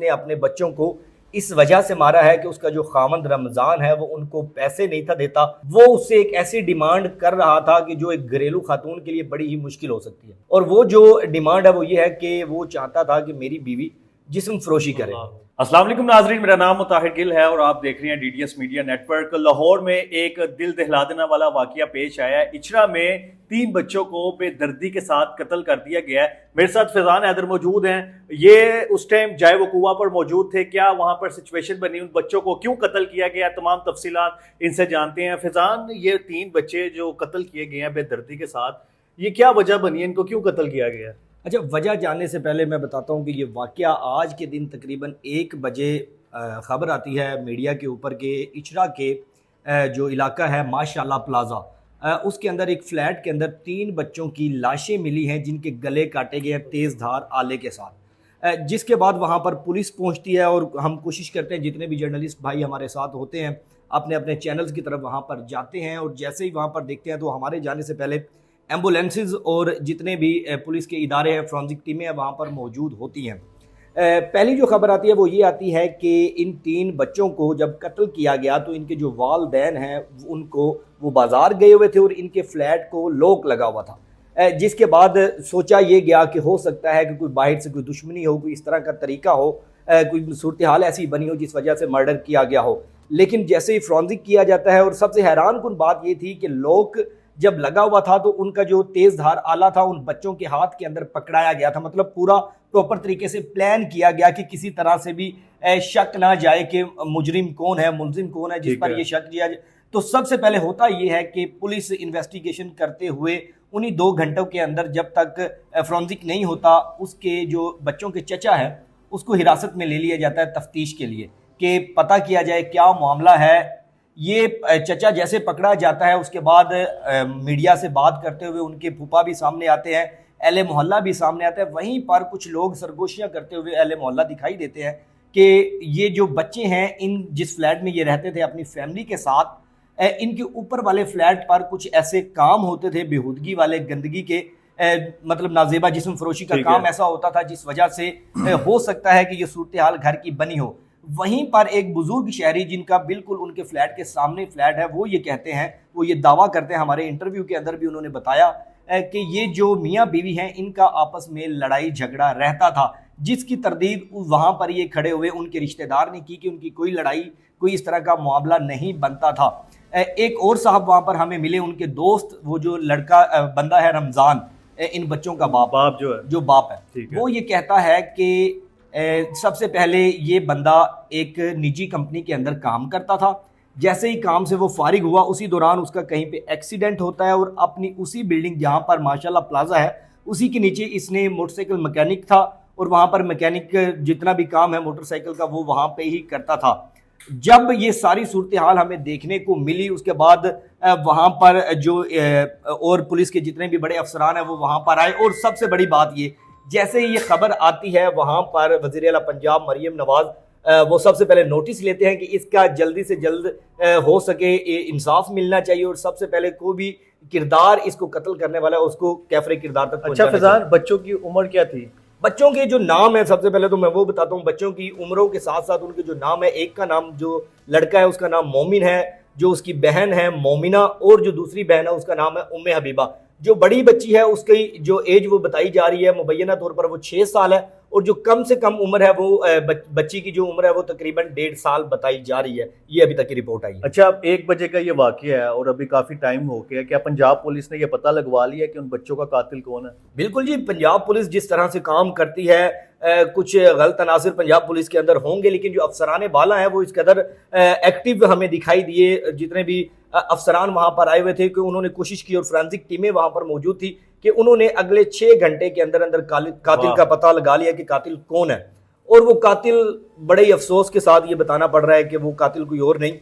نے اپنے بچوں کو اس وجہ سے مارا ہے کہ اس کا جو خامند رمضان ہے وہ ان کو پیسے نہیں تھا دیتا، وہ اس سے ایک ایسی ڈیمانڈ کر رہا تھا کہ جو ایک گھریلو خاتون کے لیے بڑی ہی مشکل ہو سکتی ہے، اور وہ جو ڈیمانڈ ہے وہ یہ ہے کہ وہ چاہتا تھا کہ میری بیوی جسم فروشی کرے۔ السلام علیکم ناظرین، میرا نام مطاہر گل ہے اور آپ دیکھ رہے ہیں DDS media network. Lahore میں ایک دل دہلا دینے والا واقعہ پیش آیا ہے۔ اچرا میں 3 بچوں کو بے دردی کے ساتھ قتل کر دیا گیا ہے۔ میرے ساتھ فیضان حیدر موجود ہیں، یہ اس ٹائم جائے وقوع پر موجود تھے، کیا وہاں پر سچویشن بنی، ان بچوں کو کیوں قتل کیا گیا، تمام تفصیلات ان سے جانتے ہیں۔ فیضان، یہ 3 بچے جو قتل کیے گئے ہیں بے دردی کے ساتھ، یہ کیا وجہ بنی ہے، ان کو کیوں قتل کیا گیا ہے؟ اچھا، وجہ جاننے سے پہلے میں بتاتا ہوں کہ یہ واقعہ آج کے دن تقریباً 1 بجے خبر آتی ہے میڈیا کے اوپر کہ اچرا کے جو علاقہ ہے ماشاءاللہ پلازا، اس کے اندر ایک فلیٹ کے اندر 3 بچوں کی لاشیں ملی ہیں جن کے گلے کاٹے گئے ہیں تیز دھار آلے کے ساتھ، جس کے بعد وہاں پر پولیس پہنچتی ہے اور ہم کوشش کرتے ہیں، جتنے بھی جرنلسٹ بھائی ہمارے ساتھ ہوتے ہیں اپنے اپنے چینلز کی طرف وہاں پر جاتے ہیں، اور جیسے ہی وہاں پر دیکھتے ہیں تو ہمارے جانے سے پہلے ایمبولینسز اور جتنے بھی پولیس کے ادارے ہیں، فرانزک ٹیمیں ہیں، وہاں پر موجود ہوتی ہیں۔ پہلی جو خبر آتی ہے وہ یہ آتی ہے کہ ان 3 بچوں کو جب قتل کیا گیا تو ان کے جو والدین ہیں ان کو وہ بازار گئے ہوئے تھے اور ان کے فلیٹ کو لوک لگا ہوا تھا، جس کے بعد سوچا یہ گیا کہ ہو سکتا ہے کہ کوئی باہر سے کوئی دشمنی ہو، کوئی اس طرح کا طریقہ ہو، کوئی صورتحال ایسی بنی ہو جس وجہ سے مرڈر کیا گیا ہو۔ لیکن جیسے ہی فرانزک کیا جاتا ہے، اور سب سے حیران کن بات یہ تھی کہ لوک جب لگا ہوا تھا تو ان کا جو تیز دھار آلہ تھا ان بچوں کے ہاتھ کے اندر پکڑایا گیا تھا، مطلب پورا پراپر طریقے سے پلان کیا گیا کہ کسی طرح سے بھی شک نہ جائے کہ مجرم کون ہے، ملزم کون ہے جس پر یہ شک کیا جائے۔ تو سب سے پہلے ہوتا یہ ہے کہ پولیس انویسٹیگیشن کرتے ہوئے انہی 2 گھنٹوں کے اندر جب تک فرانزک نہیں ہوتا، اس کے جو بچوں کے چچا ہے اس کو حراست میں لے لیا جاتا ہے تفتیش کے لیے کہ پتہ کیا جائے کیا معاملہ ہے۔ یہ چچا جیسے پکڑا جاتا ہے اس کے بعد میڈیا سے بات کرتے ہوئے ان کے پھوپھا بھی سامنے آتے ہیں، اہل محلہ بھی سامنے آتے ہیں، وہیں پر کچھ لوگ سرگوشیاں کرتے ہوئے اہل محلہ دکھائی دیتے ہیں کہ یہ جو بچے ہیں ان جس فلیٹ میں یہ رہتے تھے اپنی فیملی کے ساتھ، ان کے اوپر والے فلیٹ پر کچھ ایسے کام ہوتے تھے بےہودگی والے، گندگی کے، مطلب نازیبا جسم فروشی کا کام ایسا ہوتا تھا جس وجہ سے ہو سکتا ہے کہ یہ صورتحال گھر کی بنی ہو۔ وہیں پر ایک بزرگ شہری جن کا بالکل ان کے فلیٹ کے سامنے فلیٹ ہے، وہ یہ کہتے ہیں، وہ یہ دعویٰ کرتے ہیں، ہمارے انٹرویو کے اندر بھی انہوں نے بتایا کہ یہ جو میاں بیوی ہیں ان کا آپس میں لڑائی جھگڑا رہتا تھا، جس کی تردید وہاں پر یہ کھڑے ہوئے ان کے رشتہ دار نے کی کہ ان کی کوئی لڑائی، کوئی اس طرح کا معاملہ نہیں بنتا تھا۔ ایک اور صاحب وہاں پر ہمیں ملے، ان کے دوست، وہ جو لڑکا بندہ ہے رمضان، ان بچوں کا باپ جو باپ ہے، وہ یہ کہتا ہے کہ سب سے پہلے یہ بندہ ایک نجی کمپنی کے اندر کام کرتا تھا، جیسے ہی کام سے وہ فارغ ہوا اسی دوران اس کا کہیں پہ ایکسیڈنٹ ہوتا ہے، اور اپنی اسی بلڈنگ جہاں پر ماشاءاللہ پلازا ہے اسی کے نیچے اس نے موٹر سائیکل مکینک تھا، اور وہاں پر مکینک جتنا بھی کام ہے موٹر سائیکل کا وہ وہاں پہ ہی کرتا تھا۔ جب یہ ساری صورتحال ہمیں دیکھنے کو ملی اس کے بعد وہاں پر جو اور پولیس کے جتنے بھی بڑے افسران ہیں وہ وہاں پر آئے، اور سب سے بڑی بات یہ، جیسے ہی یہ خبر آتی ہے وہاں پر وزیر اعلیٰ پنجاب مریم نواز وہ سب سے پہلے نوٹس لیتے ہیں کہ اس کا جلدی سے جلد ہو سکے انصاف ملنا چاہیے، اور سب سے پہلے کوئی بھی کردار اس کو قتل کرنے والا ہے اس کو کیفر کردار تک پہنچانا چاہیے۔ اچھا فیضان، بچوں کی عمر کیا تھی؟ بچوں کے جو نام ہے سب سے پہلے تو میں وہ بتاتا ہوں، بچوں کی عمروں کے ساتھ ساتھ ان کے جو نام ہے، ایک کا نام جو لڑکا ہے اس کا نام مومن ہے، جو اس کی بہن ہے مومنہ، اور جو دوسری بہن ہے اس کا نام ہے ام حبیبہ۔ جو بڑی بچی ہے اس کی جو ایج وہ بتائی جا رہی ہے مبینہ طور پر وہ 6 سال ہے، اور جو کم سے کم عمر ہے وہ بچی کی جو عمر ہے وہ تقریباً 1.5 سال بتائی جا رہی ہے، یہ ابھی تک کی رپورٹ آئی ہے۔ اچھا، 1 بجے کا یہ واقعہ ہے اور ابھی کافی ٹائم ہو گیا، کیا پنجاب پولیس نے یہ پتہ لگوا لیا کہ ان بچوں کا قاتل کون ہے؟ بالکل جی، پنجاب پولیس جس طرح سے کام کرتی ہے، کچھ غلط عناصر پنجاب پولیس کے اندر ہوں گے، لیکن جو افسران بالا ہیں وہ اس قدر ایکٹیو ہمیں دکھائی دیے، جتنے بھی افسران وہاں پر آئے ہوئے تھے کہ انہوں نے کوشش کی، اور فرانزک ٹیمیں وہاں پر موجود تھی کہ انہوں نے اگلے 6 گھنٹے کے اندر اندر قاتل کا پتہ لگا لیا کہ قاتل کون ہے، اور وہ قاتل بڑے ہی افسوس کے ساتھ یہ بتانا پڑ رہا ہے کہ وہ قاتل کوئی اور نہیں،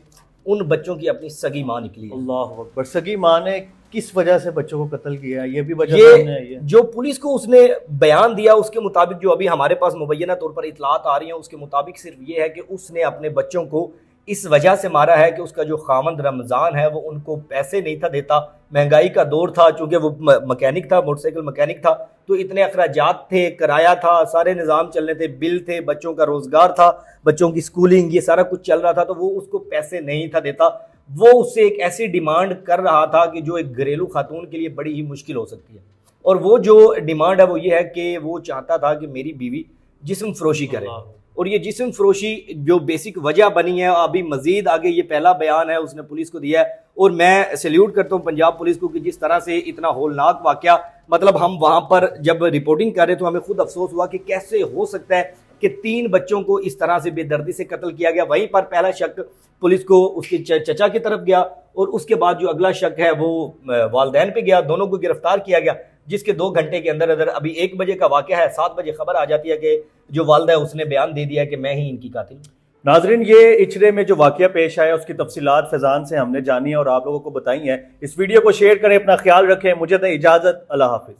ان بچوں کی اپنی سگی ماں نکلی ہے۔ اللہ اکبر، سگی ماں نے کس وجہ سے بچوں کو قتل کیا؟ یہ بھی وجہ سامنے آئی ہے؟ جو پولیس کو اس نے بیان دیا اس کے مطابق، جو ابھی ہمارے پاس مبینہ طور پر اطلاعات آ رہی ہیں اس کے مطابق صرف یہ ہے کہ اس نے اپنے بچوں کو اس وجہ سے مارا ہے کہ اس کا جو خاوند رمضان ہے وہ ان کو پیسے نہیں تھا دیتا، مہنگائی کا دور تھا، چونکہ وہ مکینک تھا، موٹر سائیکل مکینک تھا، تو اتنے اخراجات تھے، کرایہ تھا، سارے نظام چلنے تھے، بل تھے، بچوں کا روزگار تھا، بچوں کی سکولنگ، یہ سارا کچھ چل رہا تھا، تو وہ اس کو پیسے نہیں تھا دیتا. وہ اس سے ایک ایسی ڈیمانڈ کر رہا تھا کہ جو ایک گھریلو خاتون کے لیے بڑی ہی مشکل ہو سکتی ہے. اور وہ جو ڈیمانڈ ہے وہ یہ ہے کہ وہ چاہتا تھا کہ میری بیوی جسم فروشی کرے. اور یہ جسم فروشی جو بیسک وجہ بنی ہے، ابھی مزید آگے یہ پہلا بیان ہے اس نے پولیس کو دیا ہے، اور میں سیلیوٹ کرتا ہوں پنجاب پولیس کو کہ جس طرح سے اتنا ہولناک واقعہ، مطلب ہم وہاں پر جب رپورٹنگ کر رہے تو ہمیں خود افسوس ہوا کہ کیسے ہو سکتا ہے کہ 3 بچوں کو اس طرح سے بے دردی سے قتل کیا گیا. وہیں پر پہلا شک پولیس کو اس کے چچا کی طرف گیا، اور اس کے بعد جو اگلا شک ہے وہ والدین پہ گیا. دونوں کو گرفتار کیا گیا، جس کے 2 گھنٹے کے اندر ابھی 1 بجے کا واقعہ ہے، 7 بجے خبر آ جاتی ہے کہ جو والدہ ہے اس نے بیان دے دیا کہ میں ہی ان کی قاتل ہوں. ناظرین، یہ اچھرے میں جو واقعہ پیش آیا اس کی تفصیلات فیضان سے ہم نے جانی ہے اور آپ لوگوں کو بتائی ہیں. اس ویڈیو کو شیئر کریں، اپنا خیال رکھیں. مجھے دیں اجازت، اللہ حافظ.